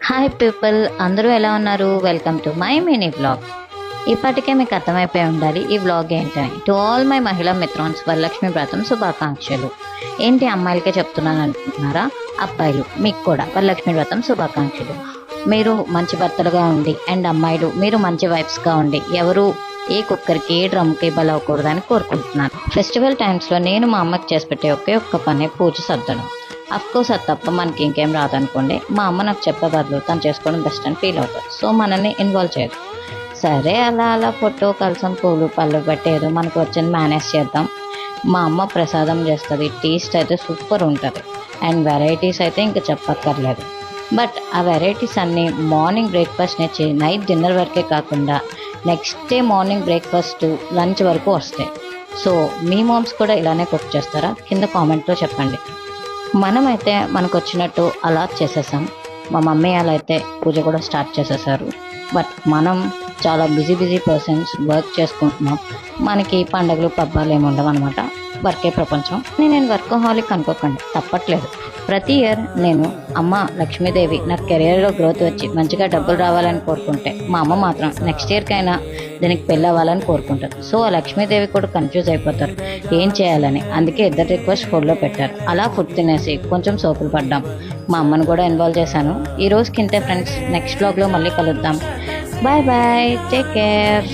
Hi people, అందరూ ఎలా ఉన్నారు? Welcome to my mini vlog. ఇప్పటికే మీకు అర్థమైపోయి ఉండాలి ఈ వ్లాగ్ ఏంటని. టు ఆల్ మై మహిళా మిత్రాన్స్ వరలక్ష్మి వ్రతం శుభాకాంక్షలు. ఏంటి అమ్మాయిలకే చెప్తున్నాను అనుకుంటున్నారా? అబ్బాయిలు మీకు కూడా వరలక్ష్మి వ్రతం శుభాకాంక్షలు. మీరు మంచి భర్తలుగా ఉండి అండ్ అమ్మాయిలు మీరు మంచి వైఫ్స్గా ఉండి ఎవరు ఏ కుక్కర్కి ఏ డ్రమ్కి బలవకూడదని కోరుకుంటున్నాను. ఫెస్టివల్ టైమ్స్లో నేను మా అమ్మకి చేసి పెట్టే ఒక్క పనే పూజ సర్దడం. అఫ్కోర్స్ అది తప్ప మనకి ఇంకేం రాదనుకోండి, మా అమ్మ నాకు చెప్పే బదులు తను చేసుకోవడం బెస్ట్ అని ఫీల్ అవుతుంది. సో మనల్ని ఇన్వాల్వ్ చేయదు. సరే అలా ఫోటో కలసం పూలు పళ్ళు పెట్టి ఏదో మనకు వచ్చింది మేనేజ్ చేద్దాం. మా అమ్మ ప్రసాదం చేస్తుంది, టేస్ట్ అయితే సూపర్ ఉంటుంది అండ్ వెరైటీస్ అయితే ఇంకా చెప్పక్కర్లేదు. బట్ ఆ వెరైటీస్ అన్నీ మార్నింగ్ బ్రేక్ఫాస్ట్ నుంచి నైట్ డిన్నర్ వరకే కాకుండా next day morning breakfast lunch వరకు వస్తాయి. సో మీ మామ్స్ కూడా ఇలానే కుక్ చేస్తారా? కింద కామెంట్లో చెప్పండి. మనమైతే మనకు వచ్చినట్టు అలా చేసేసాం. మా మమ్మీ అలా అయితే పూజ కూడా స్టార్ట్ చేసేసారు. బట్ మనం చాలా బిజీ పర్సన్స్, వర్క్ చేసుకుంటున్నాం. మనకి పండుగలు పబ్బాలు ఏమి ఉండవు అనమాట. వర్కే ప్రపంచం. నేను వర్కహాలిక్ అనుకోకండి, తప్పట్లేదు. ప్రతి ఇయర్ నేను అమ్మ లక్ష్మీదేవి నాకు కెరియర్లో గ్రోత్ వచ్చి మంచిగా డబ్బులు రావాలని కోరుకుంటే, మా అమ్మ మాత్రం నెక్స్ట్ ఇయర్కైనా దీనికి పెళ్ళి అవ్వాలని కోరుకుంటారు. సో ఆ లక్ష్మీదేవి కూడా కన్ఫ్యూజ్ అయిపోతారు ఏం చేయాలని. అందుకే ఇద్దరు రిక్వెస్ట్ ఫుడ్లో పెట్టారు. అలా ఫుడ్ తినేసి కొంచెం సోపులు పడ్డాం. మా అమ్మను కూడా ఇన్వాల్వ్ చేశాను. ఈ రోజుకి ఇంతే ఫ్రెండ్స్. నెక్స్ట్ బ్లాగ్లో మళ్ళీ కలుద్దాం. Bye bye, take care.